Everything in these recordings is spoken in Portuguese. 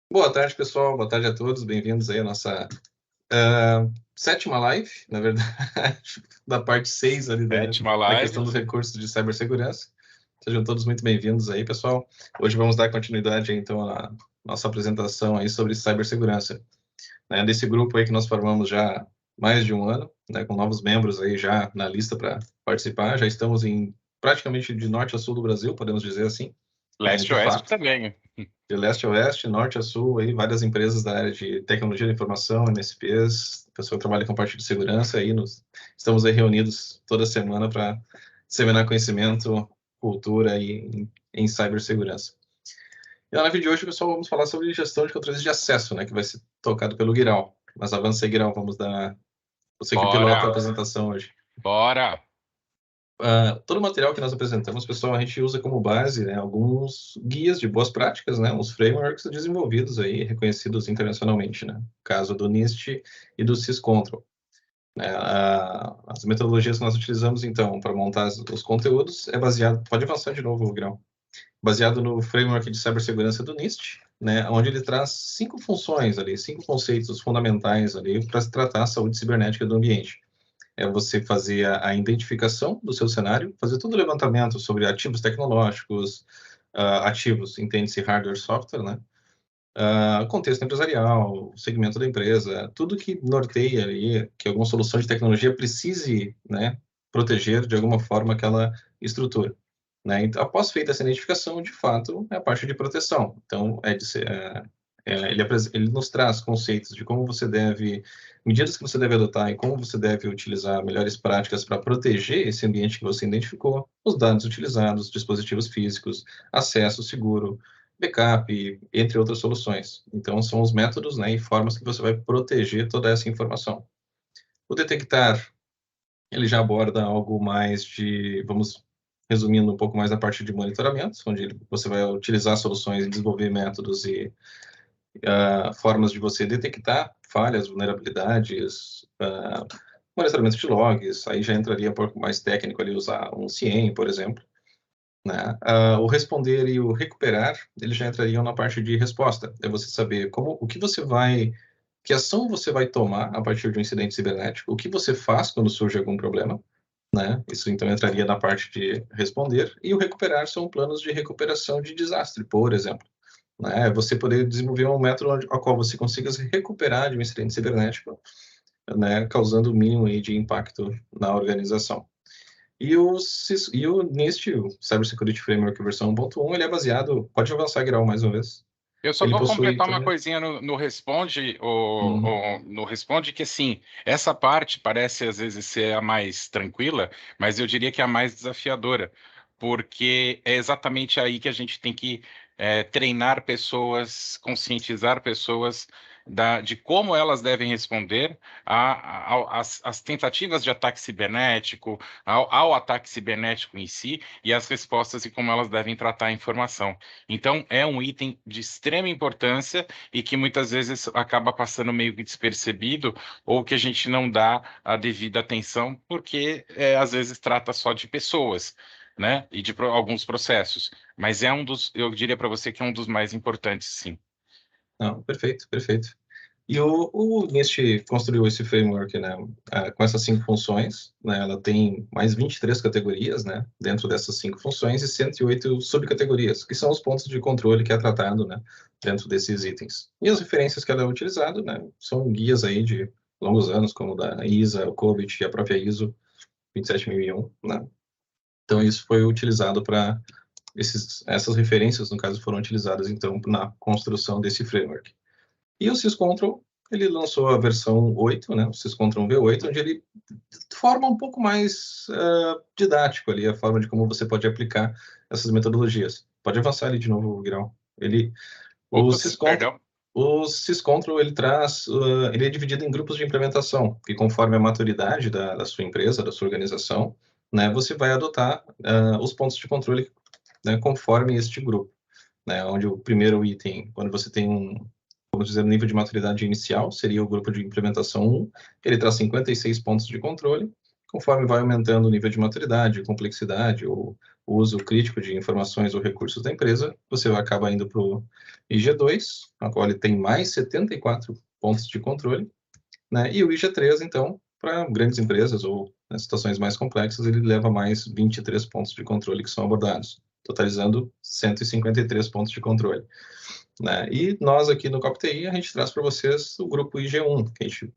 Boa tarde, pessoal. Boa tarde a todos. Bem-vindos aí à nossa sétima live, na verdade, da parte 6 ali Sétima da live. questão dos recursos de cibersegurança. Sejam todos muito bem-vindos aí, pessoal. Hoje vamos dar continuidade, aí, então, à nossa apresentação aí sobre cibersegurança. Né, desse grupo aí que nós formamos já há mais de um ano, né, com novos membros aí já na lista para participar. Já estamos em praticamente de norte a sul do Brasil, podemos dizer assim, né, Leste e de oeste fato. também. De leste a oeste, norte a sul, aí, várias empresas da área de tecnologia da informação, MSPs, pessoa que trabalha com parte de segurança, aí estamos aí reunidos toda semana para disseminar conhecimento, cultura em cibersegurança. E na live de hoje, pessoal, vamos falar sobre gestão de controles de acesso, né, que vai ser tocado pelo Guiral. Mas avança aí, Guiral, vamos dar... Você que pilota a Bora, apresentação hoje. bora. Todo o material que nós apresentamos, pessoal, a gente usa como base, né, alguns guias de boas práticas, né, uns frameworks desenvolvidos aí, reconhecidos internacionalmente, né, no caso do NIST e do SysControl. Né, as metodologias que nós utilizamos, então, para montar os conteúdos é baseado, pode avançar de novo, Grão, baseado no framework de cibersegurança do NIST, né, onde ele traz 5 funções ali, 5 conceitos fundamentais ali para se tratar a saúde cibernética do ambiente. É você fazer a identificação do seu cenário, fazer todo o levantamento sobre ativos tecnológicos, ativos, entende-se hardware, software, né? Contexto empresarial, segmento da empresa, tudo que norteia ali, que alguma solução de tecnologia precise, né, proteger de alguma forma aquela estrutura. Né? Então, após feita essa identificação, de fato, é a parte de proteção. Então, ele nos traz conceitos de como você deve, medidas que você deve adotar e como você deve utilizar melhores práticas para proteger esse ambiente que você identificou, os dados utilizados, dispositivos físicos, acesso seguro, backup, entre outras soluções. Então, são os métodos, né, e formas que você vai proteger toda essa informação. O detectar, ele já aborda algo mais de, vamos resumindo um pouco mais a parte de monitoramento, onde você vai utilizar soluções e desenvolver métodos e formas de você detectar falhas, vulnerabilidades, monitoramento de logs, aí já entraria um pouco mais técnico ali, usar um CIEM, por exemplo. Né? O responder e o recuperar, eles já entrariam na parte de resposta. É você saber o que você vai, que ação você vai tomar a partir de um incidente cibernético, o que você faz quando surge algum problema, né? Isso então entraria na parte de responder, e o recuperar são planos de recuperação de desastre, por exemplo. Né? Você poder desenvolver um método ao qual você consiga se recuperar de um incidente cibernético, né? Causando o mínimo aí de impacto na organização. E o NIST, o Cybersecurity Framework versão 1.1, ele é baseado... Pode avançar, Grau, mais uma vez. Eu só Ele vou possui, completar uma então... coisinha no Responde, Hum, no Responde, que assim, essa parte parece às vezes ser a mais tranquila, mas eu diria que é a mais desafiadora, porque é exatamente aí que a gente tem que treinar pessoas, conscientizar pessoas de como elas devem responder às tentativas de ataque cibernético, ao ataque cibernético em si, e as respostas e como elas devem tratar a informação. Então, é um item de extrema importância e que muitas vezes acaba passando meio que despercebido ou que a gente não dá a devida atenção, porque às vezes trata só de pessoas, né? E de alguns processos. Mas é um dos, eu diria para você que é um dos mais importantes, sim. não, perfeito, perfeito. E o NIST construiu esse framework, né, com essas 5 funções, né, ela tem mais 23 categorias, né, dentro dessas 5 funções e 108 subcategorias, que são os pontos de controle que é tratado, né, dentro desses itens. E as referências que ela é utilizada, né, são guias aí de longos anos, como da ISA, o COBIT e a própria ISO 27001, né. Então, isso foi utilizado para essas referências, no caso, foram utilizadas, então, na construção desse framework. E o SysControl, ele lançou a versão 8, né, o SysControl V8, onde ele forma um pouco mais didático ali a forma de como você pode aplicar essas metodologias. Pode avançar ali de novo, Grau. O Opa, SysControl, perdão. o SysControl ele traz, ele é dividido em grupos de implementação, que conforme a maturidade da sua empresa, da sua organização, né, você vai adotar os pontos de controle, né, conforme este grupo, né, onde o primeiro item, quando você tem vamos dizer, o nível de maturidade inicial, seria o grupo de implementação 1, ele traz 56 pontos de controle, conforme vai aumentando o nível de maturidade, complexidade, ou uso crítico de informações ou recursos da empresa, você acaba indo para o IG2, a qual ele tem mais 74 pontos de controle, né? E o IG3, então, para grandes empresas ou nas situações mais complexas, ele leva mais 23 pontos de controle que são abordados, totalizando 153 pontos de controle, né? E nós aqui no CopTI, a gente traz para vocês o grupo IG1, que a gente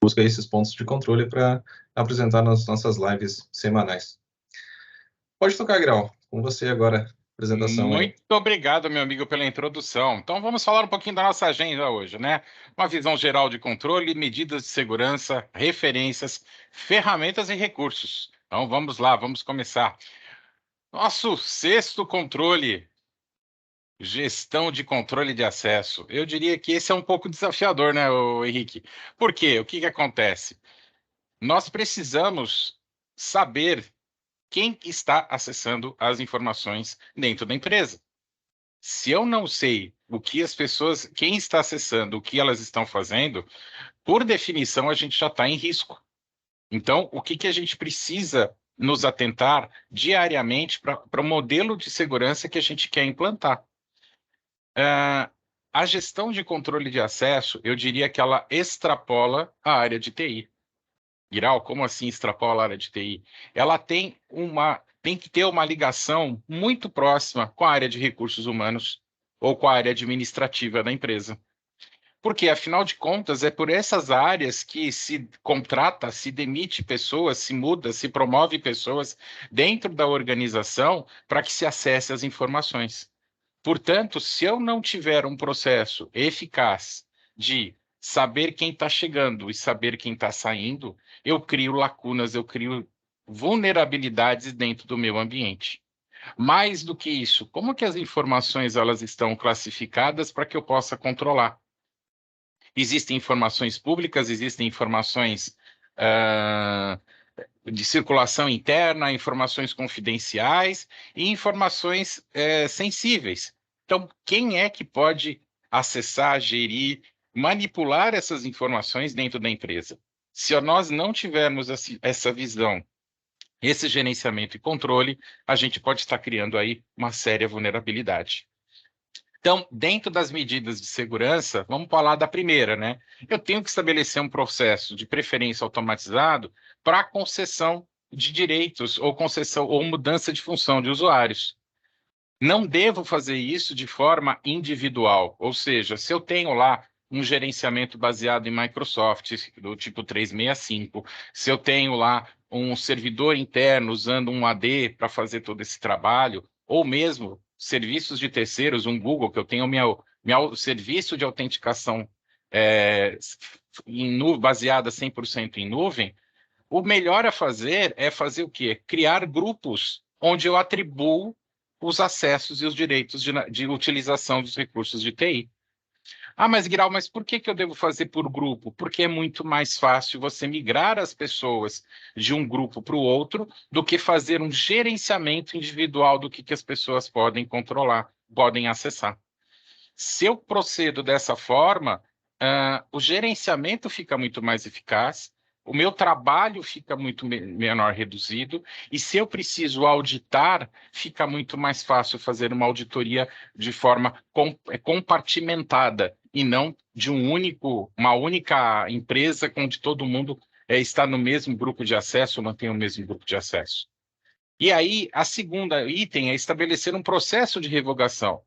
busca esses pontos de controle para apresentar nas nossas lives semanais. Pode tocar, Grau. Com você agora, apresentação aí. Muito obrigado, meu amigo, pela introdução. Então, vamos falar um pouquinho da nossa agenda hoje, né? Uma visão geral de controle, medidas de segurança, referências, ferramentas e recursos. Então, vamos lá, vamos começar. Nosso sexto controle, gestão de controle de acesso. Eu diria que esse é um pouco desafiador, né, Henrique? Por quê? O que acontece? Nós precisamos saber quem está acessando as informações dentro da empresa. Se eu não sei o que as pessoas, quem está acessando, o que elas estão fazendo, por definição a gente já está em risco. Então, o que a gente precisa nos atentar diariamente para o modelo de segurança que a gente quer implantar? A gestão de controle de acesso, eu diria que ela extrapola a área de TI. Giral, como assim extrapola a área de TI? Ela tem que ter uma ligação muito próxima com a área de recursos humanos ou com a área administrativa da empresa. Porque, afinal de contas, é por essas áreas que se contrata, se demite pessoas, se muda, se promove pessoas dentro da organização para que se acesse as informações. Portanto, se eu não tiver um processo eficaz de saber quem está chegando e saber quem está saindo, eu crio lacunas, eu crio vulnerabilidades dentro do meu ambiente. Mais do que isso, como que as informações elas estão classificadas para que eu possa controlar? Existem informações públicas, existem informações de circulação interna, informações confidenciais e informações sensíveis. Então, quem é que pode acessar, gerir, manipular essas informações dentro da empresa? Se nós não tivermos essa visão, esse gerenciamento e controle, a gente pode estar criando aí uma séria vulnerabilidade. Então, dentro das medidas de segurança, vamos falar da primeira, né? Eu tenho que estabelecer um processo de preferência automatizado para concessão de direitos ou concessão ou mudança de função de usuários. Não devo fazer isso de forma individual, ou seja, se eu tenho lá um gerenciamento baseado em Microsoft, do tipo 365, se eu tenho lá um servidor interno usando um AD para fazer todo esse trabalho, ou mesmo serviços de terceiros, um Google, que eu tenho meu serviço de autenticação baseada 100% em nuvem, o melhor a fazer é fazer o quê? Criar grupos onde eu atribuo os acessos e os direitos de utilização dos recursos de TI. Ah, mas Guiral, mas por que eu devo fazer por grupo? Porque é muito mais fácil você migrar as pessoas de um grupo para o outro do que fazer um gerenciamento individual do que as pessoas podem controlar, podem acessar. Se eu procedo dessa forma, o gerenciamento fica muito mais eficaz, o meu trabalho fica muito menor reduzido, e se eu preciso auditar, fica muito mais fácil fazer uma auditoria de forma compartimentada, e não de uma única empresa onde todo mundo está no mesmo grupo de acesso, mantém o mesmo grupo de acesso. E aí, a segunda item é estabelecer um processo de revogação.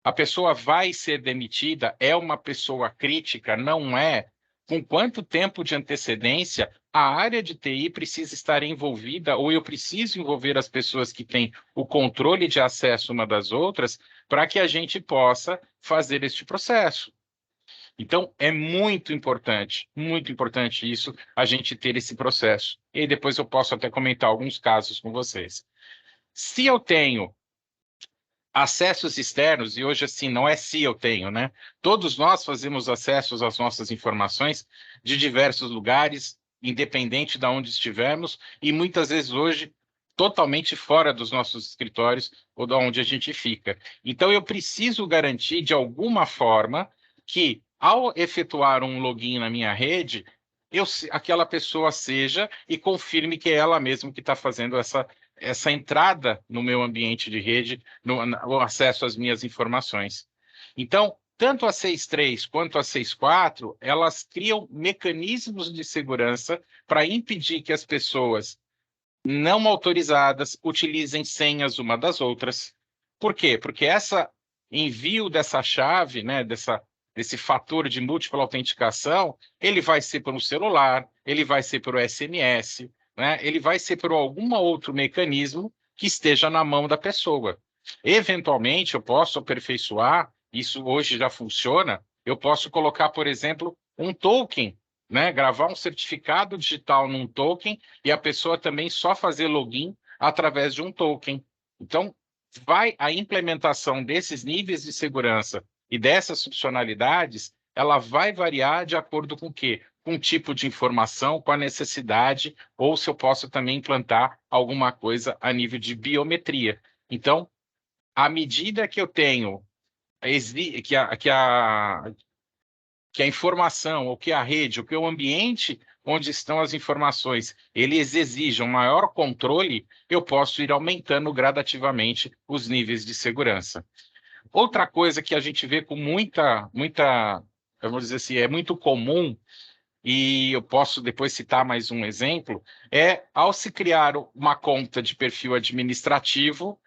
A pessoa vai ser demitida, é uma pessoa crítica, não é? Com quanto tempo de antecedência a área de TI precisa estar envolvida, ou eu preciso envolver as pessoas que têm o controle de acesso uma das outras, para que a gente possa fazer este processo. Então, é muito importante isso, a gente ter esse processo. E depois eu posso até comentar alguns casos com vocês. Se eu tenho acessos externos, e hoje assim, não é se eu tenho, né? Todos nós fazemos acessos às nossas informações de diversos lugares, independente de onde estivermos, e muitas vezes hoje totalmente fora dos nossos escritórios ou de onde a gente fica. Então eu preciso garantir de alguma forma que ao efetuar um login na minha rede, aquela pessoa seja e confirme que é ela mesma que está fazendo essa entrada no meu ambiente de rede, o acesso às minhas informações. Então, tanto a 6.3 quanto a 6.4, elas criam mecanismos de segurança para impedir que as pessoas não autorizadas utilizem senhas uma das outras. Por quê? Porque esse envio dessa chave, né, desse fator de múltipla autenticação, ele vai ser por um celular, ele vai ser por SMS, né, ele vai ser por algum outro mecanismo que esteja na mão da pessoa. Eventualmente, eu posso aperfeiçoar, isso hoje já funciona, eu posso colocar, por exemplo, um token, né, gravar um certificado digital num token e a pessoa também só fazer login através de um token. Então, a implementação desses níveis de segurança e dessas funcionalidades, ela vai variar de acordo com o quê? Com o tipo de informação, com a necessidade, ou se eu posso também implantar alguma coisa a nível de biometria. Então, à medida que eu tenho que a informação, ou que a rede, ou que o ambiente onde estão as informações, eles exijam maior controle, eu posso ir aumentando gradativamente os níveis de segurança. Outra coisa que a gente vê com vamos dizer assim, é muito comum, e eu posso depois citar mais um exemplo, ao se criar uma conta de perfil administrativo,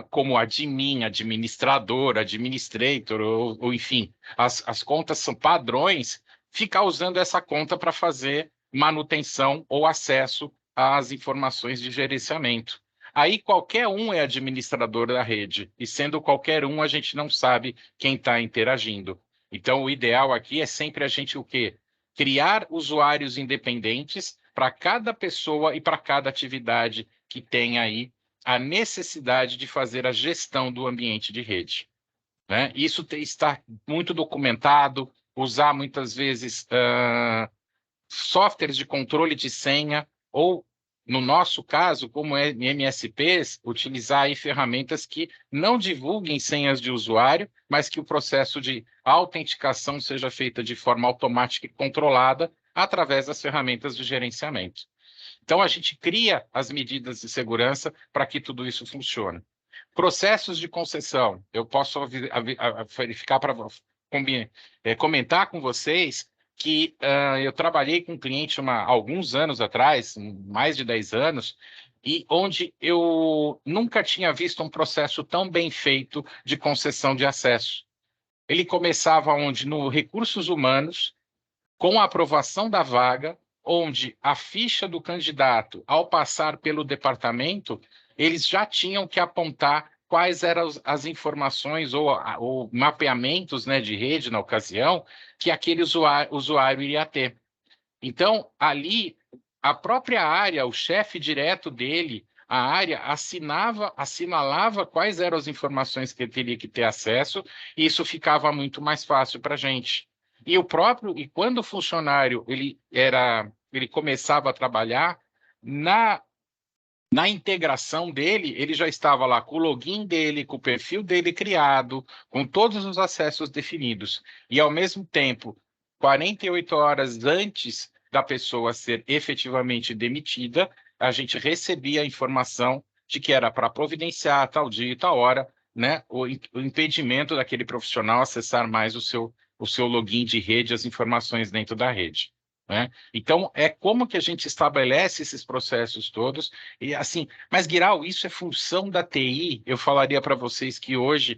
como admin, administrador, administrator, ou enfim, as contas são padrões, ficar usando essa conta para fazer manutenção ou acesso às informações de gerenciamento. Aí qualquer um é administrador da rede, e sendo qualquer um, a gente não sabe quem está interagindo. Então, o ideal aqui é sempre a gente o quê? Criar usuários independentes para cada pessoa e para cada atividade que tem aí a necessidade de fazer a gestão do ambiente de rede, né? Isso está muito documentado, usar muitas vezes softwares de controle de senha, ou, no nosso caso, como MSPs, utilizar aí ferramentas que não divulguem senhas de usuário, mas que o processo de autenticação seja feita de forma automática e controlada através das ferramentas de gerenciamento. Então, a gente cria as medidas de segurança para que tudo isso funcione. Processos de concessão, eu posso verificar para comentar com vocês que eu trabalhei com um cliente alguns anos atrás, mais de 10 anos, e onde eu nunca tinha visto um processo tão bem feito de concessão de acesso. Ele começava onde? No recursos humanos, com a aprovação da vaga, onde a ficha do candidato, ao passar pelo departamento, eles já tinham que apontar quais eram as informações ou mapeamentos, né, de rede, na ocasião, que aquele usuário iria ter. Então, ali, a própria área, o chefe direto dele, a área, assinalava quais eram as informações que ele teria que ter acesso, e isso ficava muito mais fácil para a gente. E quando o funcionário ele começava a trabalhar, na integração dele, ele já estava lá com o login dele, com o perfil dele criado, com todos os acessos definidos. E, ao mesmo tempo, 48 horas antes da pessoa ser efetivamente demitida, a gente recebia a informação de que era para providenciar tal dia e tal hora, né, o impedimento daquele profissional acessar mais o seu login de rede, as informações dentro da rede, né? Então, é como que a gente estabelece esses processos todos. E assim, mas, Guiral, isso é função da TI. Eu falaria para vocês que hoje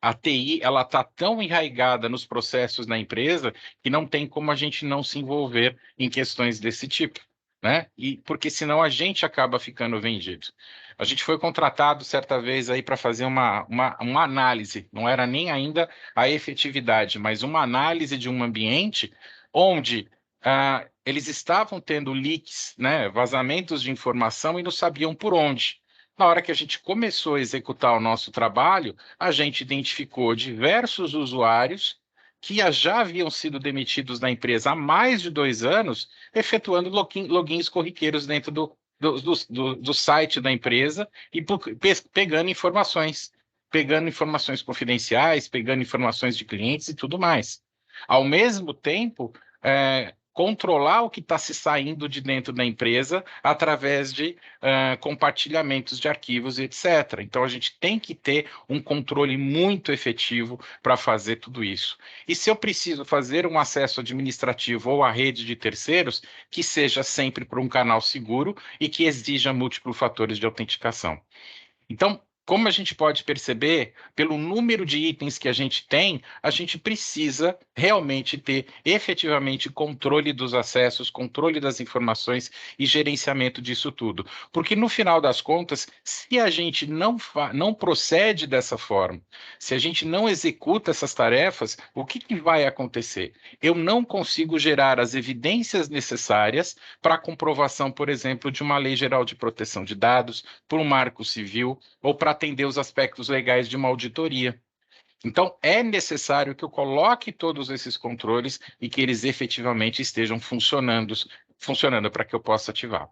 a TI ela está tão enraizada nos processos na empresa que não tem como a gente não se envolver em questões desse tipo, né? E porque senão a gente acaba ficando vendido. A gente foi contratado certa vez aí para fazer uma análise, não era nem ainda a efetividade, mas uma análise de um ambiente onde eles estavam tendo leaks, né, vazamentos de informação, e não sabiam por onde. Na hora que a gente começou a executar o nosso trabalho, a gente identificou diversos usuários que já haviam sido demitidos da empresa há mais de 2 anos, efetuando logins corriqueiros dentro do site da empresa e pegando informações confidenciais, pegando informações de clientes e tudo mais. Ao mesmo tempo, controlar o que está se saindo de dentro da empresa através de compartilhamentos de arquivos, etc. Então, a gente tem que ter um controle muito efetivo para fazer tudo isso. E se eu preciso fazer um acesso administrativo ou à rede de terceiros, que seja sempre por um canal seguro e que exija múltiplos fatores de autenticação. Então, como a gente pode perceber, pelo número de itens que a gente tem, a gente precisa realmente ter efetivamente controle dos acessos, controle das informações e gerenciamento disso tudo. Porque no final das contas, se a gente não procede dessa forma, se a gente não executa essas tarefas, o que vai acontecer? Eu não consigo gerar as evidências necessárias para a comprovação, por exemplo, de uma lei geral de proteção de dados, por um marco civil, ou para atender os aspectos legais de uma auditoria. Então, é necessário que eu coloque todos esses controles e que eles efetivamente estejam funcionando para que eu possa ativar.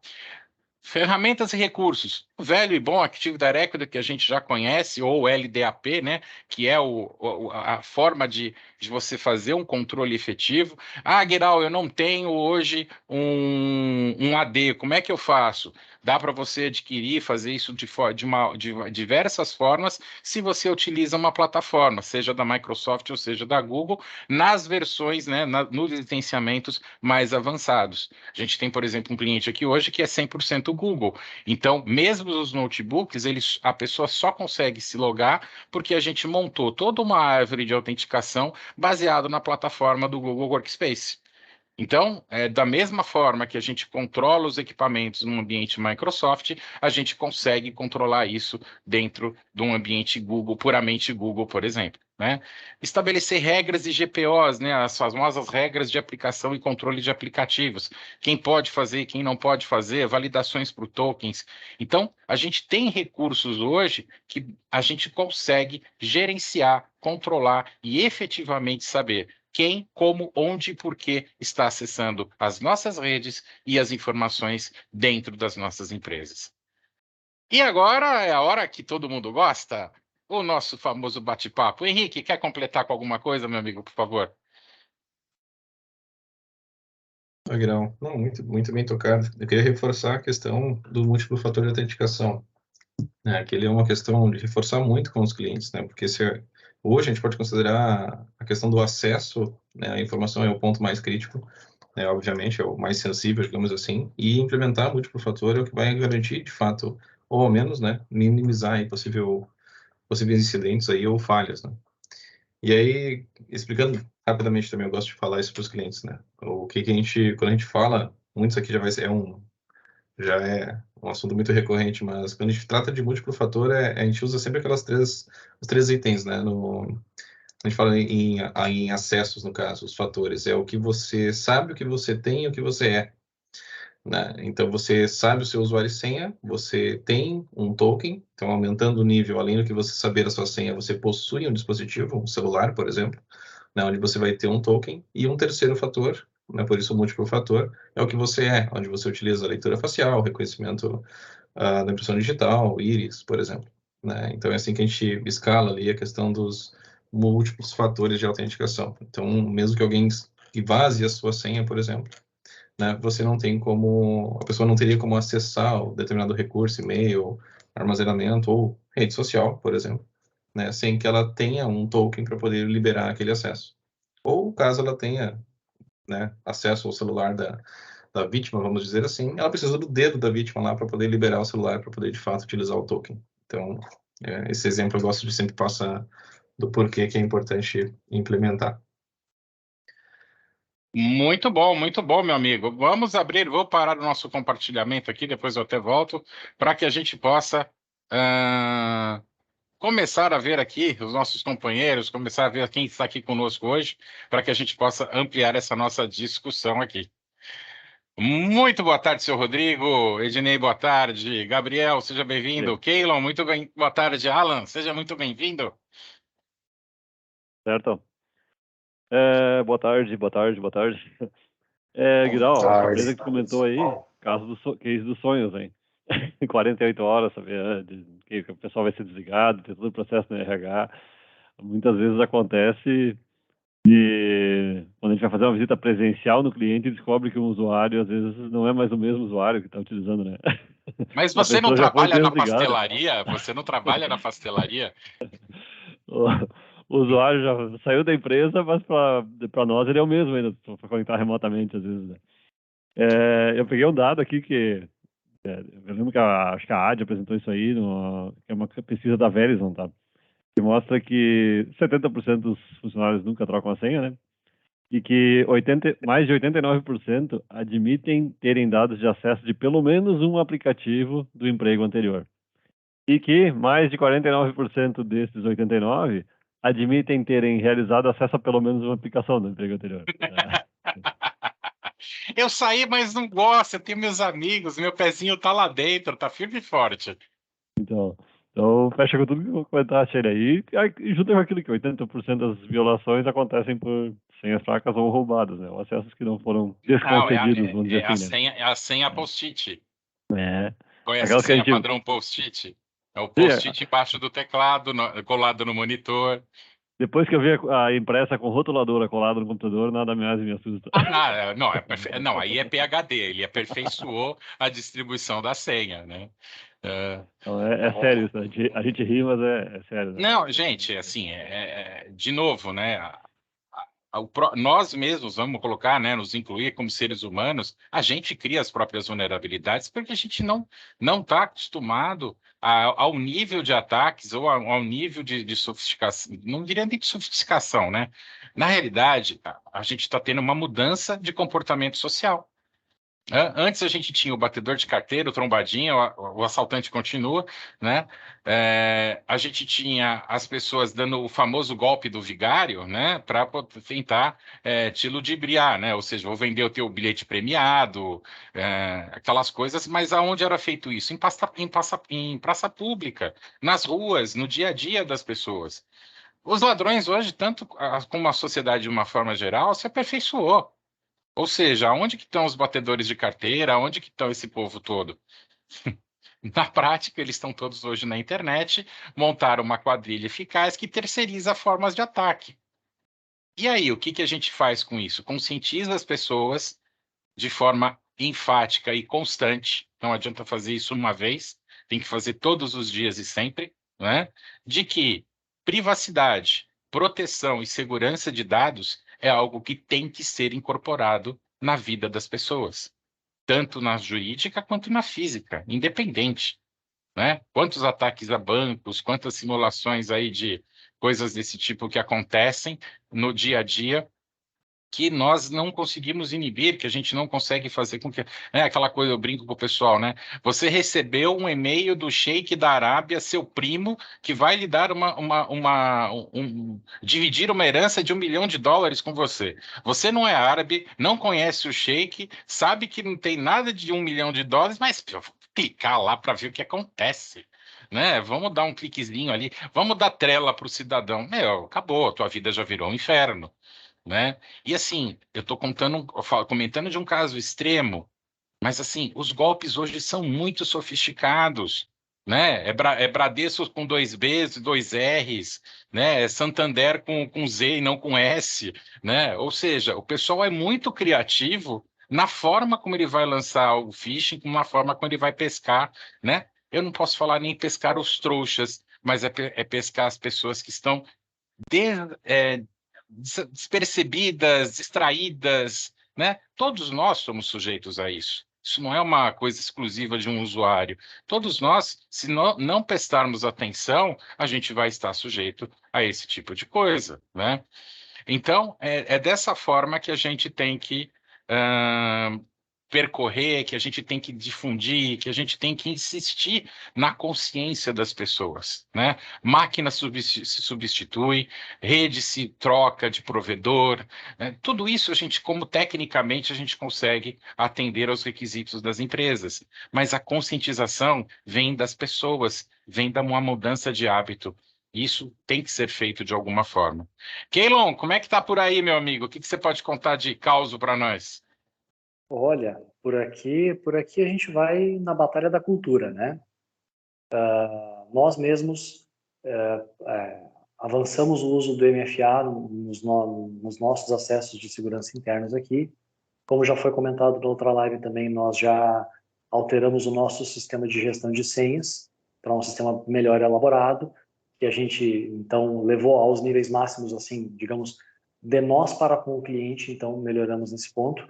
Ferramentas e recursos. O velho e bom Active Directory que a gente já conhece, ou LDAP, né, que é a forma de você fazer um controle efetivo. Ah, Guiral, eu não tenho hoje um AD, como é que eu faço? Dá para você adquirir, fazer isso de diversas formas, se você utiliza uma plataforma, seja da Microsoft ou seja da Google, nas versões, né, nos licenciamentos mais avançados. A gente tem, por exemplo, um cliente aqui hoje que é 100% Google. Então, mesmo os notebooks, a pessoa só consegue se logar porque a gente montou toda uma árvore de autenticação baseado na plataforma do Google Workspace. Então, da mesma forma que a gente controla os equipamentos no ambiente Microsoft, a gente consegue controlar isso dentro de um ambiente Google, puramente Google, por exemplo, né? Estabelecer regras e GPOs, né? As famosas regras de aplicação e controle de aplicativos. Quem pode fazer, quem não pode fazer, validações para tokens. Então, a gente tem recursos hoje que a gente consegue gerenciar, controlar e efetivamente saber quem, como, onde e por que está acessando as nossas redes e as informações dentro das nossas empresas. E agora é a hora que todo mundo gosta, o nosso famoso bate-papo. Henrique, quer completar com alguma coisa, meu amigo, por favor? Guilherme, não, muito bem tocado. Eu queria reforçar a questão do múltiplo fator de autenticação, né? Que ele é uma questão de reforçar muito com os clientes, né? Porque hoje a gente pode considerar a questão do acesso, né? A informação é o ponto mais crítico, né? Obviamente é o mais sensível, digamos assim, e implementar múltiplo fator é o que vai garantir, de fato, ou ao menos, né? Minimizar aí possíveis incidentes aí ou falhas, né? E aí, explicando rapidamente também, eu gosto de falar isso para os clientes, né? O que a gente, quando a gente fala, muitos aqui já é um assunto muito recorrente, mas quando a gente trata de múltiplo fator, a gente usa sempre os três itens, né? A gente fala em acessos, no caso, os fatores. É o que você sabe, o que você tem e o que você é, né? Então, você sabe o seu usuário e senha, você tem um token, então, aumentando o nível, além do que você saber a sua senha, você possui um dispositivo, um celular, por exemplo, né, onde você vai ter um token, e um terceiro fator, né, por isso o múltiplo fator, é o que você é, onde você utiliza a leitura facial, reconhecimento da impressão digital, íris, por exemplo, né? Então, é assim que a gente escala ali a questão dos múltiplos fatores de autenticação. Então, mesmo que alguém que vaze a sua senha, por exemplo, né, você não tem como, a pessoa não teria como acessar o determinado recurso, e-mail, armazenamento ou rede social, por exemplo, né, sem que ela tenha um token para poder liberar aquele acesso. Ou caso ela tenha, né, acesso ao celular da vítima, vamos dizer assim, ela precisa do dedo da vítima lá para poder liberar o celular, para poder de fato utilizar o token. Então, esse exemplo eu gosto de sempre passar do porquê que é importante implementar. Muito bom, meu amigo. Vou parar o nosso compartilhamento aqui, depois eu até volto, para que a gente possa começar a ver aqui os nossos companheiros, começar a ver quem está aqui conosco hoje, para que a gente possa ampliar essa nossa discussão aqui. Muito boa tarde, seu Rodrigo. Ednei, boa tarde. Gabriel, seja bem-vindo. Keilon, muito bem. Boa tarde. Alan, seja muito bem-vindo. Certo. Boa tarde, boa tarde, boa tarde. Guidal, a surpresa que tu comentou aí, case dos sonhos, hein? 48 horas, saber que o pessoal vai ser desligado, tem todo o processo no RH. Muitas vezes acontece E quando a gente vai fazer uma visita presencial no cliente, descobre que um usuário, às vezes, não é mais o mesmo usuário que está utilizando, né? Mas A você não pessoa já foi trabalha na desligada. pastelaria? Você não trabalha na pastelaria? O, o usuário já saiu da empresa, mas para nós ele é o mesmo ainda, para conectar remotamente, às vezes, né? Eu peguei um dado aqui que eu lembro que acho que a AD apresentou isso aí, que é uma pesquisa da Verizon, tá? Que mostra que 70% dos funcionários nunca trocam a senha, né? E que mais de 89% admitem terem dados de acesso de pelo menos um aplicativo do emprego anterior. E que mais de 49% desses 89 admitem terem realizado acesso a pelo menos uma aplicação do emprego anterior. Eu saí, mas não gosto. Eu tenho meus amigos, meu pezinho tá lá dentro, tá firme e forte. Então fecha com tudo que eu comentaste aí. E junto com aquilo que 80% das violações acontecem por senhas fracas ou roubadas, né? Ou acessos que não foram Não, desconcedidos, vamos dizer assim, né? é a senha post-it. É. Conhece a Aquelas que a senha gente. padrão post-it? É o Sim, post-it embaixo do teclado, colado no monitor. depois que eu vi a impressa com rotuladora colada no computador, nada mais me assusta. Não, não, aí é PhD, ele aperfeiçoou a distribuição da senha, né? Então, é sério isso. A gente ri, mas é sério, né? Não, gente, assim, de novo, né? Nós mesmos, vamos colocar, né, nos incluir como seres humanos, a gente cria as próprias vulnerabilidades porque a gente não está acostumado ao nível de ataques ou ao nível de sofisticação, não diria nem de sofisticação, né? Na realidade, a gente está tendo uma mudança de comportamento social. Antes a gente tinha o batedor de carteira, o trombadinha, o assaltante continua, né? A gente tinha as pessoas dando o famoso golpe do vigário, né? Para tentar te ludibriar, né? Ou seja, vou vender o teu bilhete premiado, aquelas coisas, mas aonde era feito isso? Em praça pública, nas ruas, no dia a dia das pessoas. Os ladrões hoje, tanto como a sociedade de uma forma geral, se aperfeiçoou. Ou seja, aonde que estão os batedores de carteira? Aonde que estão esse povo todo? Na prática, eles estão todos hoje na internet, montaram uma quadrilha eficaz que terceiriza formas de ataque. E aí, o que que a gente faz com isso? Conscientiza as pessoas de forma enfática e constante. Não adianta fazer isso uma vez, tem que fazer todos os dias e sempre, né? De que privacidade, proteção e segurança de dados é algo que tem que ser incorporado na vida das pessoas, tanto na jurídica quanto na física, independente, né? Quantos ataques a bancos, quantas simulações aí de coisas desse tipo que acontecem no dia a dia que nós não conseguimos inibir, que a gente não consegue fazer com que. É aquela coisa, eu brinco com o pessoal, né? Você recebeu um e-mail do Sheik da Arábia, seu primo, que vai lhe dar dividir uma herança de US$ 1 milhão com você. Você não é árabe, não conhece o Sheik, sabe que não tem nada de US$ 1 milhão, mas eu vou clicar lá para ver o que acontece. Né? Vamos dar um cliquezinho ali, vamos dar trela para o cidadão. Meu, acabou, a tua vida já virou um inferno. Né? E assim, eu estou comentando de um caso extremo, mas assim, os golpes hoje são muito sofisticados, né? É Bradesco com 2 Bs e 2 Rs, né? É Santander com Z e não com S, né? Ou seja, o pessoal é muito criativo na forma como ele vai lançar o phishing, na forma como ele vai pescar, né? Eu não posso falar nem pescar os trouxas, mas é pescar as pessoas que estão despercebidas, distraídas, né? Todos nós somos sujeitos a isso. Isso não é uma coisa exclusiva de um usuário. Todos nós, se não prestarmos atenção, a gente vai estar sujeito a esse tipo de coisa, né? Então, é dessa forma que a gente tem que percorrer, que a gente tem que difundir, que a gente tem que insistir na consciência das pessoas, né? Máquina se substitui, rede se troca de provedor, né? Tudo isso a gente, como tecnicamente, a gente consegue atender aos requisitos das empresas, mas a conscientização vem das pessoas, vem de uma mudança de hábito. Isso tem que ser feito de alguma forma. Keilon, como é que tá por aí, meu amigo? O que você pode contar de causo para nós? Olha, por aqui a gente vai na batalha da cultura, né? Nós mesmos avançamos o uso do MFA nos nossos acessos de segurança internos aqui. Como já foi comentado na outra live também, nós já alteramos o nosso sistema de gestão de senhas para um sistema melhor elaborado, que a gente, então, levou aos níveis máximos, assim, digamos, de nós para com o cliente, então melhoramos nesse ponto.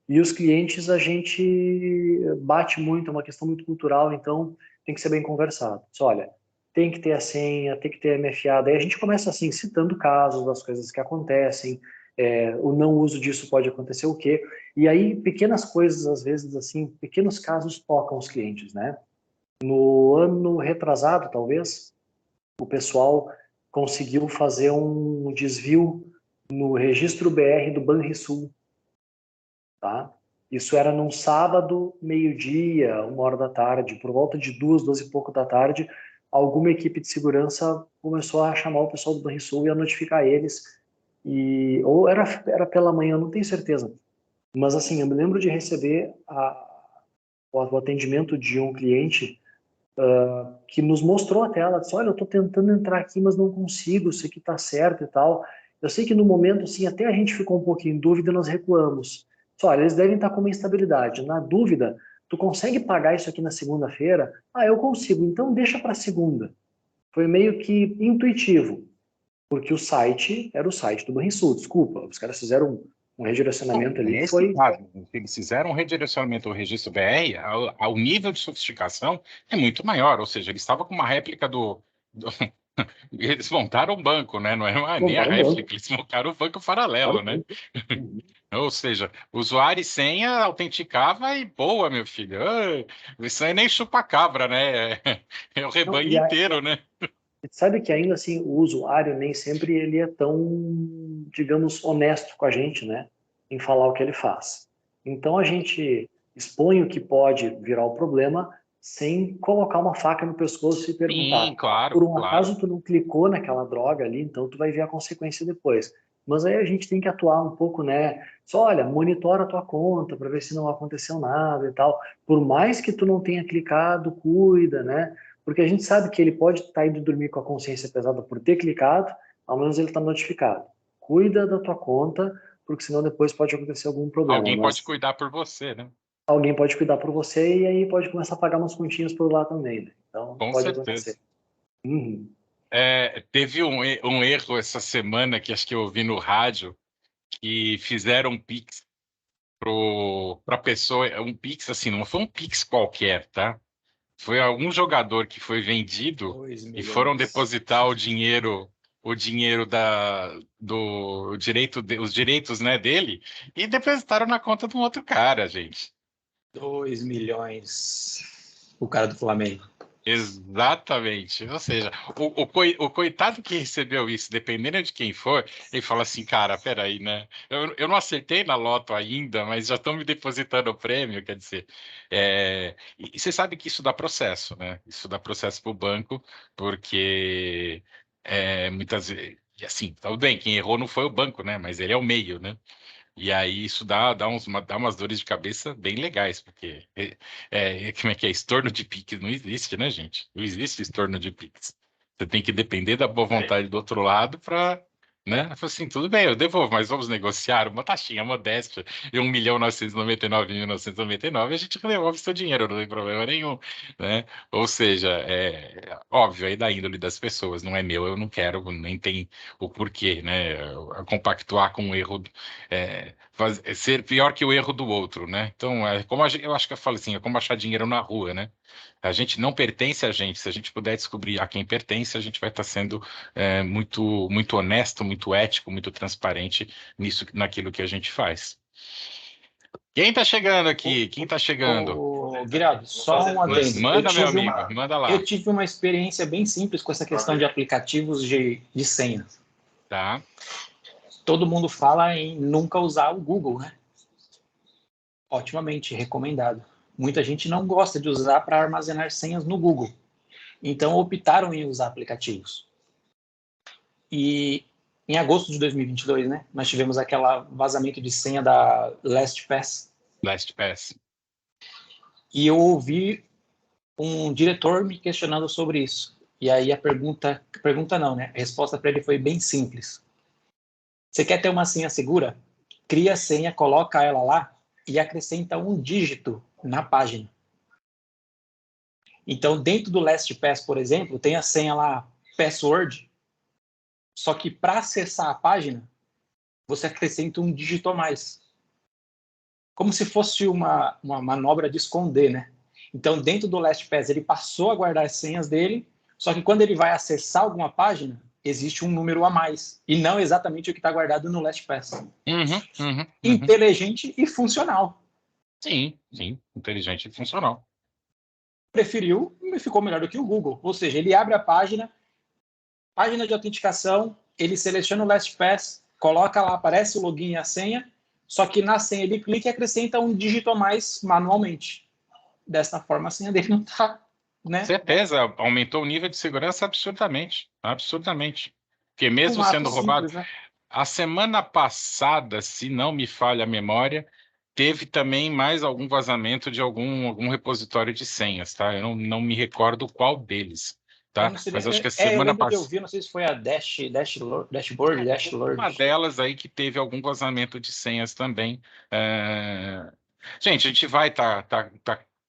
E os clientes, a gente bate muito, é uma questão muito cultural, então tem que ser bem conversado. Só, olha, tem que ter a senha, tem que ter a MFA. Daí a gente começa, assim, citando casos das coisas que acontecem, o não uso disso pode acontecer o quê? E aí, pequenas coisas, às vezes, assim, pequenos casos tocam os clientes, né? No ano retrasado, talvez, o pessoal conseguiu fazer um desvio no registro BR do Banrisul, tá? Isso era num sábado, meio-dia, 1h da tarde, por volta de 2 e pouco da tarde, alguma equipe de segurança começou a chamar o pessoal do Banrisul e a notificar eles, ou era pela manhã, não tenho certeza, mas assim, eu me lembro de receber o atendimento de um cliente que nos mostrou a tela, disse, olha, eu estou tentando entrar aqui, mas não consigo, isso aqui está certo e tal. Eu sei que no momento, assim, até a gente ficou um pouquinho em dúvida, nós recuamos. Só, olha, eles devem estar com uma instabilidade. Na dúvida, tu consegue pagar isso aqui na segunda-feira? Ah, eu consigo, então deixa para segunda. Foi meio que intuitivo, porque o site era o site do Banrisul, desculpa, os caras fizeram um redirecionamento ali. Nesse caso, eles fizeram um redirecionamento ao registro BR, ao nível de sofisticação é muito maior, ou seja, eles estavam com uma réplica eles montaram um banco, né? Não é nem a réplica, eles montaram um banco paralelo, né? Ou seja, usuário e senha autenticava e boa, meu filho. Isso aí nem chupa-cabra, né? É o rebanho inteiro, né? Sabe que ainda assim o usuário nem sempre ele é tão, digamos, honesto com a gente, né? Em falar o que ele faz. Então a gente expõe o que pode virar o problema sem colocar uma faca no pescoço e perguntar. Sim, claro, por um acaso tu não clicou naquela droga ali, então tu vai ver a consequência depois. Mas aí a gente tem que atuar um pouco, né? Só, olha, monitora a tua conta para ver se não aconteceu nada e tal. Por mais que tu não tenha clicado, cuida, né? Porque a gente sabe que ele pode estar indo dormir com a consciência pesada por ter clicado, ao menos ele está notificado. Cuida da tua conta, porque senão depois pode acontecer algum problema. Alguém pode cuidar por você, né? Alguém pode cuidar por você e aí pode começar a pagar umas continhas por lá também, né? Então, com pode certeza acontecer. Teve um erro essa semana que acho que eu ouvi no rádio, que fizeram um Pix para pessoa, um Pix assim, não foi um Pix qualquer, tá? Foi algum jogador que foi vendido e foram depositar o dinheiro do direito, os direitos, né, dele, e depositaram na conta de um outro cara, gente. 2 milhões, o cara do Flamengo. Exatamente. Ou seja, o coitado que recebeu isso, dependendo de quem for, ele fala assim, cara, peraí, né? Eu não acertei na loto ainda, mas já estão me depositando o prêmio, quer dizer. E você sabe que isso dá processo, né? Isso dá processo para o banco, porque muitas vezes, assim, tudo bem, quem errou não foi o banco, né? Mas ele é o meio, né? E aí isso dá umas dores de cabeça bem legais, porque como é que é? Estorno de Pix não existe, né, gente? Não existe estorno de Pix. Você tem que depender da boa vontade do outro lado para, né? Eu falei assim, tudo bem, eu devolvo, mas vamos negociar uma taxinha modesta de 1.999.999 e a gente devolve seu dinheiro, não tem problema nenhum, né? Ou seja, óbvio, aí da índole das pessoas, não é meu, eu não quero, nem tem o porquê, né? Compactuar com o erro, ser pior que o erro do outro, né? Então, eu acho que eu falo assim, é como achar dinheiro na rua, né? A gente não pertence a gente, se a gente puder descobrir a quem pertence, a gente vai estar sendo muito, muito honesto, muito ético, muito transparente naquilo que a gente faz. Quem está chegando aqui? Quem está chegando? Guirado, só um adendo. Manda, meu amigo, manda lá. Eu tive uma experiência bem simples com essa questão de aplicativos de senha. Tá. Todo mundo fala em nunca usar o Google, né? Otimamente, recomendado. Muita gente não gosta de usar para armazenar senhas no Google. Então, optaram em usar aplicativos. E em agosto de 2022, né, nós tivemos aquele vazamento de senha da LastPass. LastPass. E eu ouvi um diretor me questionando sobre isso. E aí a pergunta não, né? A resposta para ele foi bem simples. Você quer ter uma senha segura? Cria a senha, coloca ela lá e acrescenta um dígito na página. Então, dentro do LastPass, por exemplo, tem a senha lá, password, só que para acessar a página, você acrescenta um dígito a mais. Como se fosse uma manobra de esconder, né? Então, dentro do LastPass, ele passou a guardar as senhas dele, só que quando ele vai acessar alguma página, existe um número a mais, e não exatamente o que está guardado no LastPass. Inteligente e funcional. Sim, inteligente e funcional. Preferiu e ficou melhor do que o Google. Ou seja, ele abre a página de autenticação, ele seleciona o LastPass, coloca lá, aparece o login e a senha, só que na senha ele clica e acrescenta um dígito a mais manualmente. Dessa forma, a senha dele não está, né? Certeza, aumentou o nível de segurança absurdamente. Porque mesmo sendo roubado... Simples, né? A semana passada, se não me falha a memória, teve também mais algum vazamento de algum repositório de senhas, tá? Eu não me recordo qual deles, tá? Mas acho que a semana passada... eu vi, não sei se foi a Dashboard. Uma delas aí que teve algum vazamento de senhas também. Gente, a gente vai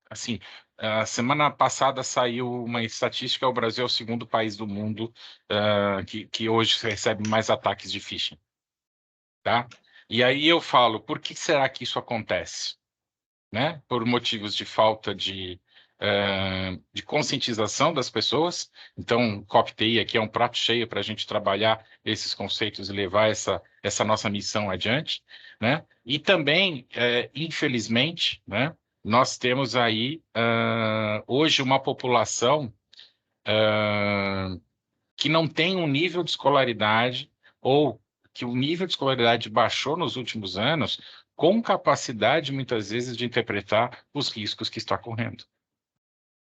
assim... A semana passada saiu uma estatística, o Brasil é o segundo país do mundo que hoje recebe mais ataques de phishing. Tá? E aí eu falo, por que será que isso acontece? Né? Por motivos de falta de conscientização das pessoas. Então, CopTI aqui é um prato cheio para a gente trabalhar esses conceitos e levar essa nossa missão adiante. Né? E também, infelizmente, né, nós temos aí hoje uma população que não tem um nível de escolaridade ou que o nível de escolaridade baixou nos últimos anos, com capacidade, muitas vezes, de interpretar os riscos que está correndo.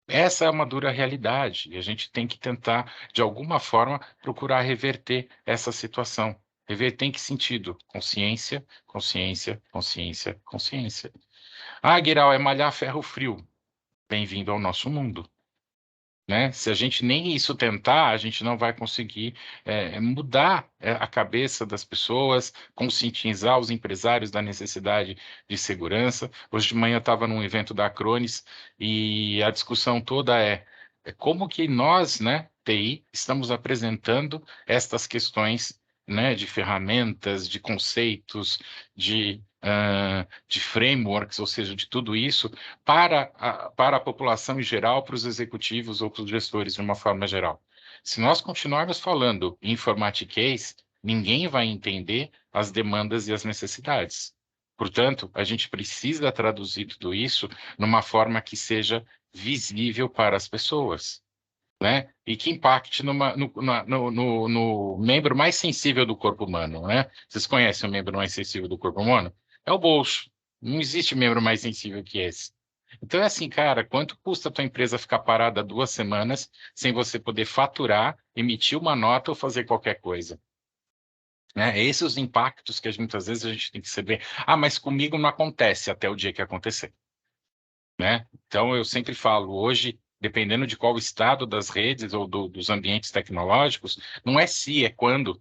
Essa é uma dura realidade, e a gente tem que tentar, de alguma forma, procurar reverter essa situação. Reverter em que sentido? Consciência, consciência, consciência, consciência. Ah, Guiral, é malhar ferro frio. Bem-vindo ao nosso mundo. Né? Se a gente nem isso tentar, a gente não vai conseguir mudar a cabeça das pessoas, conscientizar os empresários da necessidade de segurança. Hoje de manhã eu estava num evento da Acronis e a discussão toda é como que nós, né, TI, estamos apresentando estas questões, né, de ferramentas, de conceitos, de frameworks, ou seja, de tudo isso, para a população em geral, para os executivos ou para os gestores de uma forma geral. Se nós continuarmos falando em informatiquês, ninguém vai entender as demandas e as necessidades. Portanto, a gente precisa traduzir tudo isso numa forma que seja visível para as pessoas, né? E que impacte no membro mais sensível do corpo humano, né? Vocês conhecem o membro mais sensível do corpo humano? É o bolso. Não existe membro mais sensível que esse. Então é assim, cara, quanto custa a tua empresa ficar parada 2 semanas sem você poder faturar, emitir uma nota ou fazer qualquer coisa? Né? Esses os impactos que muitas vezes a gente tem que saber. Ah, mas comigo não acontece até o dia que acontecer. Né? Então eu sempre falo, hoje, dependendo de qual estado das redes ou dos ambientes tecnológicos, não é se, é quando.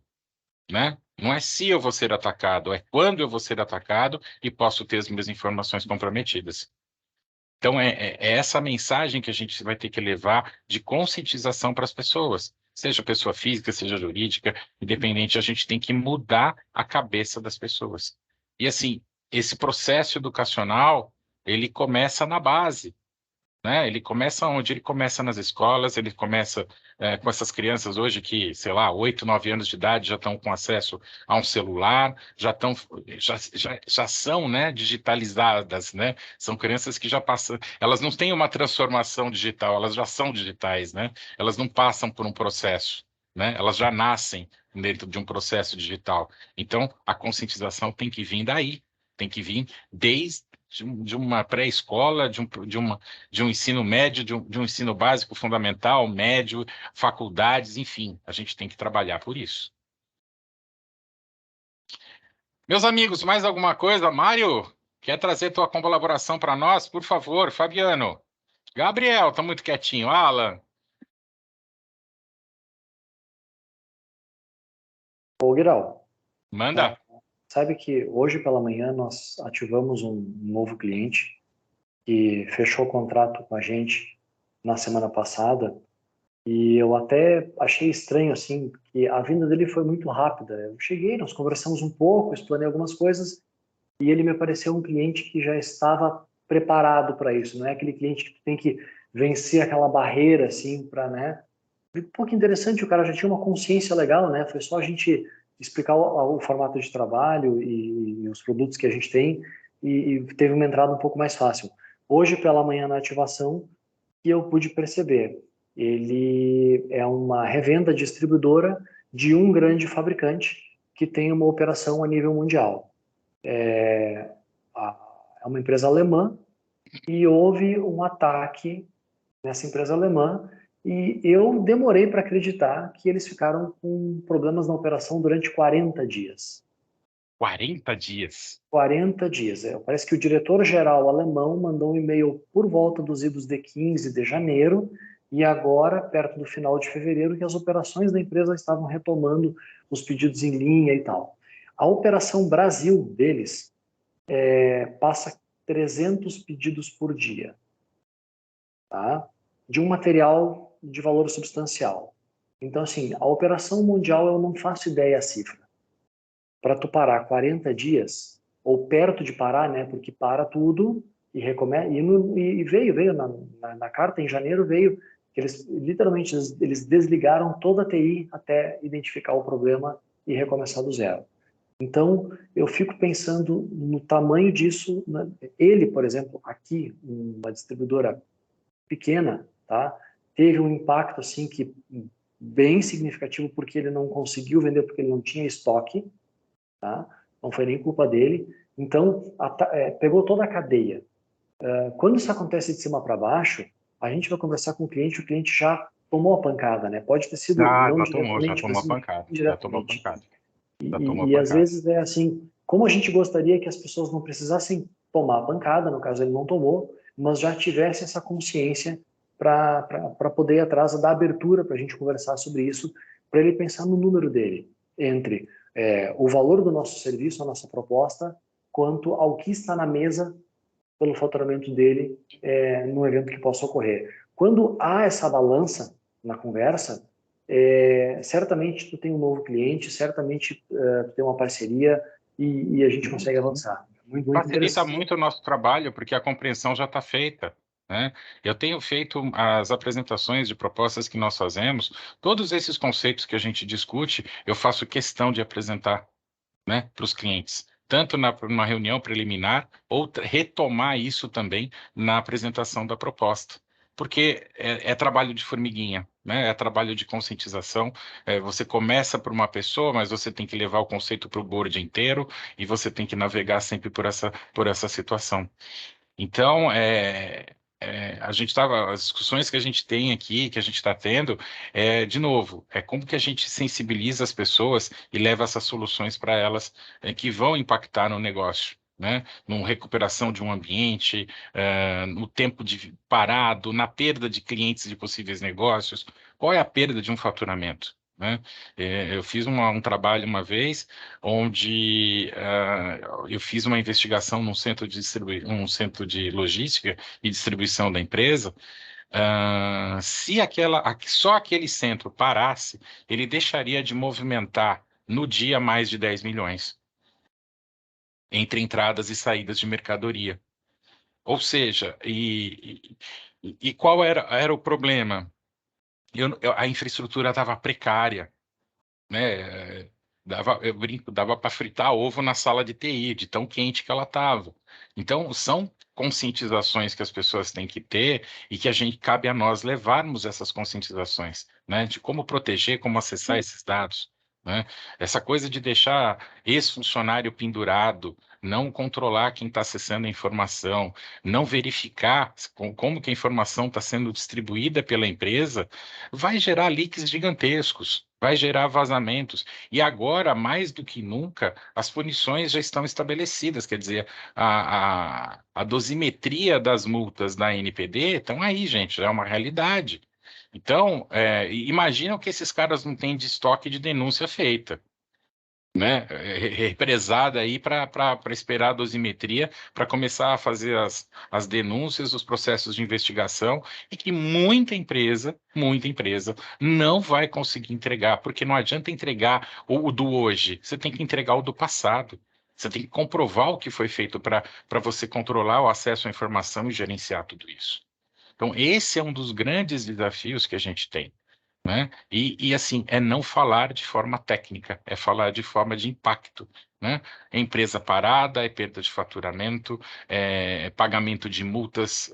Né? Não é se eu vou ser atacado, é quando eu vou ser atacado e posso ter as minhas informações comprometidas. Então, é essa mensagem que a gente vai ter que levar de conscientização para as pessoas, seja pessoa física, seja jurídica, independente, a gente tem que mudar a cabeça das pessoas. E, assim, esse processo educacional, ele começa na base. Né? Ele começa onde? Ele começa nas escolas, ele começa com essas crianças hoje que, sei lá, 8, 9 anos de idade já estão com acesso a um celular, já são, né, digitalizadas, né? São crianças que já passam, elas não têm uma transformação digital, elas já são digitais, né? Elas não passam por um processo, né? Elas já nascem dentro de um processo digital. Então, a conscientização tem que vir daí, tem que vir desde de uma pré-escola, de um ensino médio, de um ensino básico, fundamental, médio, faculdades, enfim, a gente tem que trabalhar por isso. Meus amigos, mais alguma coisa? Mário, quer trazer tua colaboração para nós? Por favor, Fabiano. Gabriel, tá muito quietinho. Alan. Ô, Guiral, Manda. sabe que hoje pela manhã nós ativamos um novo cliente que fechou o contrato com a gente na semana passada e eu até achei estranho, assim, que a vinda dele foi muito rápida. Eu cheguei, nós conversamos um pouco, explanei algumas coisas e ele me pareceu um cliente que já estava preparado para isso. Não é aquele cliente que tem que vencer aquela barreira, assim, para, né? Um pouco interessante, o cara já tinha uma consciência legal, né? Foi só a gente explicar o formato de trabalho e os produtos que a gente tem e teve uma entrada um pouco mais fácil. Hoje, pela manhã na ativação, que eu pude perceber, ele é uma revenda distribuidora de um grande fabricante que tem uma operação a nível mundial. É uma empresa alemã e houve um ataque nessa empresa alemã e eu demorei para acreditar que eles ficaram com problemas na operação durante 40 dias. 40 dias. 40 dias. Parece que o diretor-geral alemão mandou um e-mail por volta dos idos de 15 de janeiro e agora, perto do final de fevereiro, que as operações da empresa estavam retomando os pedidos em linha e tal. A operação Brasil deles passa 300 pedidos por dia, tá? De um material de valor substancial. Então, assim, a operação mundial eu não faço ideia a cifra. Para tu parar 40 dias, ou perto de parar, né? Porque para tudo e recomeça. E veio na carta em janeiro, veio que eles literalmente eles desligaram toda a TI até identificar o problema e recomeçar do zero. Então, eu fico pensando no tamanho disso. Né? Ele, por exemplo, aqui, uma distribuidora pequena, tá? Teve um impacto assim que bem significativo porque ele não conseguiu vender porque ele não tinha estoque, tá? Não foi nem culpa dele. Então pegou toda a cadeia. Quando isso acontece de cima para baixo, a gente vai conversar com o cliente já tomou a pancada, né? Pode ter sido não Já diretamente, tomou mas a pancada. Já tomou a indiretamente. pancada. E às vezes é assim, como a gente gostaria que as pessoas não precisassem tomar a pancada, no caso ele não tomou, mas já tivesse essa consciência para poder ir atrás da abertura para a gente conversar sobre isso, para ele pensar no número dele, entre o valor do nosso serviço, a nossa proposta, quanto ao que está na mesa pelo faturamento dele num evento que possa ocorrer. Quando há essa balança na conversa, certamente tu tem um novo cliente, certamente tu tem uma parceria e a gente consegue avançar. Muito Facilita interessante. muito o nosso trabalho, porque a compreensão já está feita. Né? Eu tenho feito as apresentações de propostas que nós fazemos, todos esses conceitos que a gente discute, eu faço questão de apresentar, né, para os clientes, tanto numa reunião preliminar, ou retomar isso também na apresentação da proposta. Porque é trabalho de formiguinha, né? É trabalho de conscientização. Você começa por uma pessoa, mas você tem que levar o conceito para o board inteiro e você tem que navegar sempre por essa situação. Então, as discussões que a gente tem aqui, que a gente está tendo, de novo, como que a gente sensibiliza as pessoas e leva essas soluções para elas que vão impactar no negócio, né? Na recuperação de um ambiente, no tempo de parado, na perda de clientes de possíveis negócios. Qual é a perda de um faturamento? Né? Eu fiz um trabalho uma vez onde eu fiz uma investigação num centro um centro de logística e distribuição da empresa. Se só aquele centro parasse, ele deixaria de movimentar no dia mais de 10 milhões entre entradas e saídas de mercadoria. Ou seja, e qual era o problema? A infraestrutura estava precária, né? Eu brinco, dava para fritar ovo na sala de TI, de tão quente que ela estava. Então, são conscientizações que as pessoas têm que ter e que cabe a nós levarmos essas conscientizações, né? De como proteger, como acessar esses dados, né? Essa coisa de deixar esse funcionário pendurado, não controlar quem está acessando a informação, não verificar como que a informação está sendo distribuída pela empresa, vai gerar leaks gigantescos, vai gerar vazamentos. E agora, mais do que nunca, as punições já estão estabelecidas, quer dizer, a dosimetria das multas da NPD estão aí, gente, já é uma realidade. Então, imagina o que esses caras não têm de estoque de denúncia feita. né, represada aí para esperar a dosimetria, para começar a fazer as denúncias, os processos de investigação, e que muita empresa não vai conseguir entregar, porque não adianta entregar o do hoje, você tem que entregar o do passado. Você tem que comprovar o que foi feito para você controlar o acesso à informação e gerenciar tudo isso. Então, esse é um dos grandes desafios que a gente tem, né? E assim, é não falar de forma técnica, é falar de forma de impacto, né? É empresa parada, é perda de faturamento, é pagamento de multas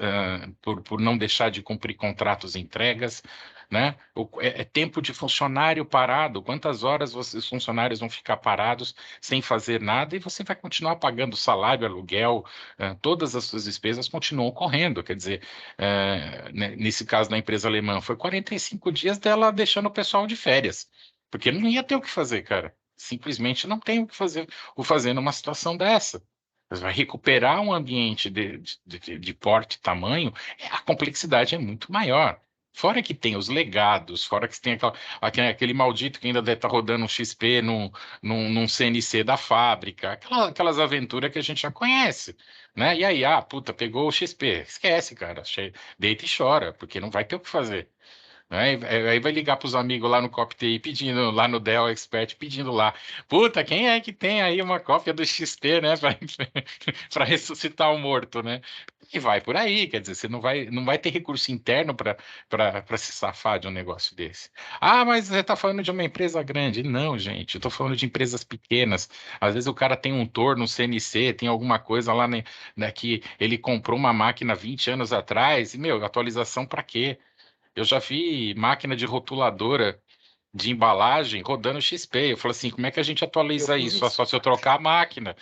por não deixar de cumprir contratos e entregas, né? É tempo de funcionário parado, quantas horas os funcionários vão ficar parados sem fazer nada e você vai continuar pagando salário, aluguel, todas as suas despesas continuam correndo, quer dizer, né, nesse caso da empresa alemã, foi 45 dias dela deixando o pessoal de férias, porque não ia ter o que fazer, cara. Simplesmente não tem o que fazer numa situação dessa. Você vai recuperar um ambiente de porte e tamanho, a complexidade é muito maior. Fora que tem os legados, fora que tem aquele maldito que ainda deve estar rodando um XP num CNC da fábrica, aquelas aventuras que a gente já conhece, né? E aí, puta, pegou o XP. Esquece, cara. Deita e chora, porque não vai ter o que fazer. Né? Aí vai ligar para os amigos lá no CopTI pedindo, lá no Dell Expert, pedindo lá, puta, quem é que tem aí uma cópia do XP, né, para ressuscitar o morto, né? E vai por aí, quer dizer, você não vai ter recurso interno para se safar de um negócio desse. Mas você está falando de uma empresa grande. Não, gente, eu estou falando de empresas pequenas. Às vezes o cara tem um torno, um CNC, tem alguma coisa lá, né, que ele comprou uma máquina 20 anos atrás, e, meu, atualização para quê? Eu já vi máquina de rotuladora de embalagem rodando XP. Eu falo assim, como é que a gente atualiza isso? Só se eu trocar a máquina.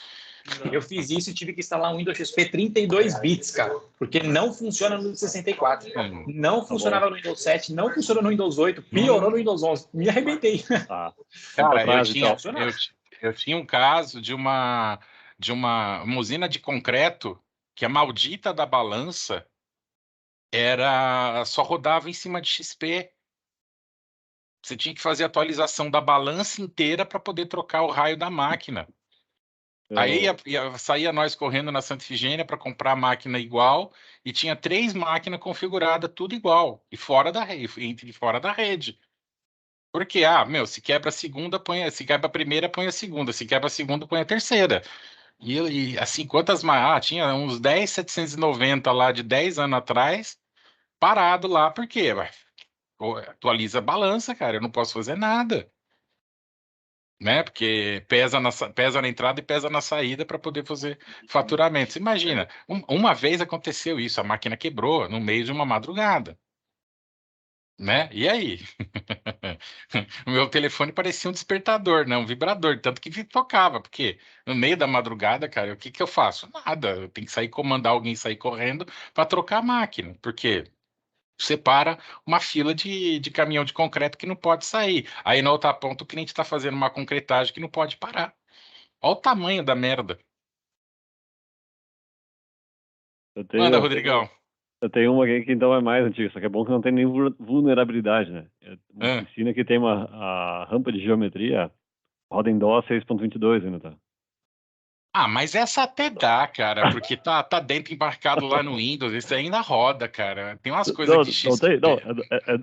Eu fiz isso e tive que instalar um Windows XP 32 bits, cara, porque não funciona no 64. Não funcionava no Windows 7, não funcionou no Windows 8, piorou no Windows 11. Me arrebentei. Cara, eu tinha um caso de uma usina de concreto que a maldita da balança só rodava em cima de XP. Você tinha que fazer a atualização da balança inteira para poder trocar o raio da máquina. Aí saía nós correndo na Santa Ifigênia para comprar a máquina igual e tinha 3 máquinas configuradas, tudo igual, e fora da rede. Porque, meu, se quebra a segunda, se quebra a primeira, põe a segunda, se quebra a segunda, põe a terceira. E assim, quantas mais? Tinha uns 10.790 lá de 10 anos atrás, parado lá, por quê? Atualiza a balança, cara, eu não posso fazer nada. Né? Porque pesa na entrada e pesa na saída para poder fazer faturamento. Você imagina, uma vez aconteceu isso, a máquina quebrou no meio de uma madrugada. Né? E aí? O meu telefone parecia um despertador, não um vibrador, tanto que tocava, porque no meio da madrugada, cara, o que que eu faço? Nada, eu tenho que comandar alguém sair correndo para trocar a máquina, porque separa uma fila de caminhão de concreto que não pode sair. Aí na outra ponta o cliente está fazendo uma concretagem que não pode parar. Olha o tamanho da merda. Manda, Rodrigão. Eu tenho uma aqui que então é mais antiga, só que é bom que não tem nem vulnerabilidade, né? É uma oficina que tem a rampa de geometria, roda em DOS 6.22 ainda, tá? Mas essa até dá, cara, porque tá dentro embarcado lá no Windows, isso ainda roda, cara. Tem umas coisas de XP.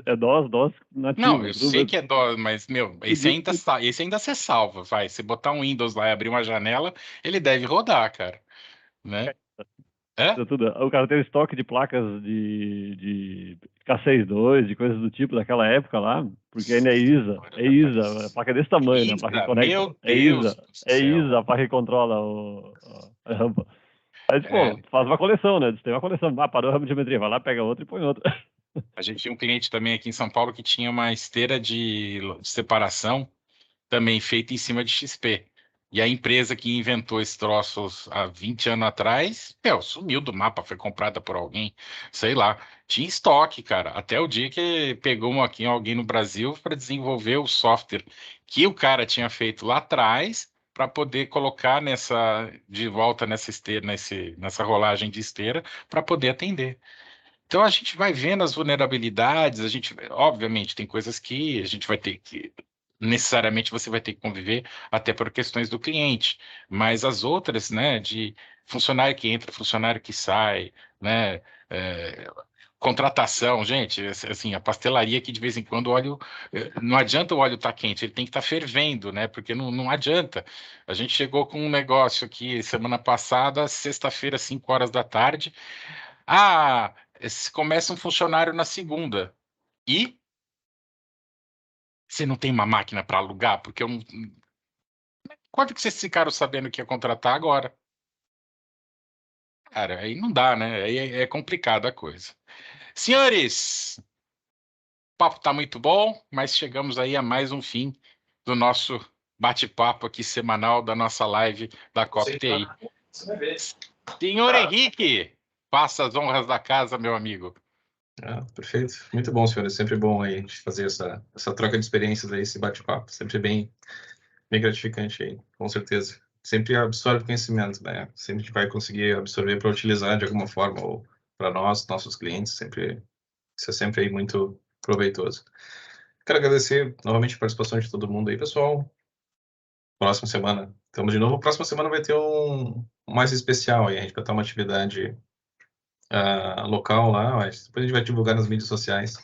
É DOS nativo. Não, eu sei que é DOS, mas, meu, esse ainda você salva, vai. Se botar um Windows lá e abrir uma janela, ele deve rodar, cara. Né? O cara tem um estoque de placas de K62, de coisas do tipo daquela época lá, porque ainda é ISA, a placa é desse tamanho, né? A placa que conecta, é ISA, a placa que controla a rampa. Aí, faz uma coleção, né? Tem uma coleção, parou a rampa de geometria, vai lá, pega outra e põe outra. A gente tinha um cliente também aqui em São Paulo que tinha uma esteira de separação também feita em cima de XP. E a empresa que inventou esse troço há 20 anos atrás, sumiu do mapa, foi comprada por alguém, sei lá. Tinha estoque, cara, até o dia que pegou alguém no Brasil para desenvolver o software que o cara tinha feito lá atrás para poder colocar de volta nessa esteira, nessa rolagem de esteira, para poder atender. Então a gente vai vendo as vulnerabilidades, obviamente, tem coisas que a gente vai ter que necessariamente você vai ter que conviver até por questões do cliente, mas as outras, né, de funcionário que entra, funcionário que sai, né, contratação, gente, assim, a pastelaria que de vez em quando o óleo, não adianta o óleo estar quente, ele tem que estar fervendo, né, porque não adianta. A gente chegou com um negócio aqui semana passada, sexta-feira, 5 horas da tarde, começa um funcionário na segunda, e você não tem uma máquina para alugar? Porque eu não... Quando que vocês ficaram sabendo que ia contratar agora? Cara, aí não dá, né? Aí é complicada a coisa. Senhores, o papo tá muito bom, mas chegamos aí a mais um fim do nosso bate-papo aqui semanal da nossa live da COP-TI. Senhor Henrique, faça as honras da casa, meu amigo. Perfeito. Muito bom, senhor. É sempre bom aí a gente fazer essa troca de experiências aí, esse bate-papo. Sempre bem gratificante aí, com certeza. Sempre absorve conhecimento, né? Sempre a gente vai conseguir absorver para utilizar de alguma forma, ou para nós, nossos clientes, sempre, isso é sempre aí muito proveitoso. Quero agradecer novamente a participação de todo mundo aí, pessoal. Próxima semana, estamos de novo. Próxima semana vai ter um mais especial aí, a gente vai ter uma atividade local lá, mas depois a gente vai divulgar nas mídias sociais.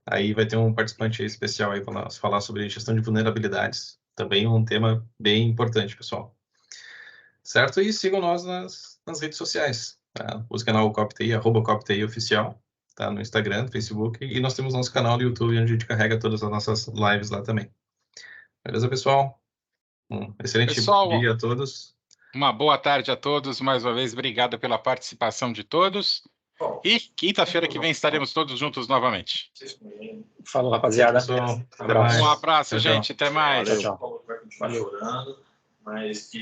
Aí vai ter um participante especial aí para nós falar sobre gestão de vulnerabilidades. Também um tema bem importante, pessoal. Certo? E sigam nós nas redes sociais. Tá? O canal COP-TI, @COP-TI oficial, tá? No Instagram, no Facebook. E nós temos nosso canal no YouTube, onde a gente carrega todas as nossas lives lá também. Beleza, pessoal? Um excelente dia a todos. Uma boa tarde a todos. Mais uma vez, obrigado pela participação de todos. E quinta-feira que vem estaremos todos juntos novamente. Falou, rapaziada. Pessoal, Um abraço, tchau, gente. Até mais. Tchau. Vai continuar chorando, mas que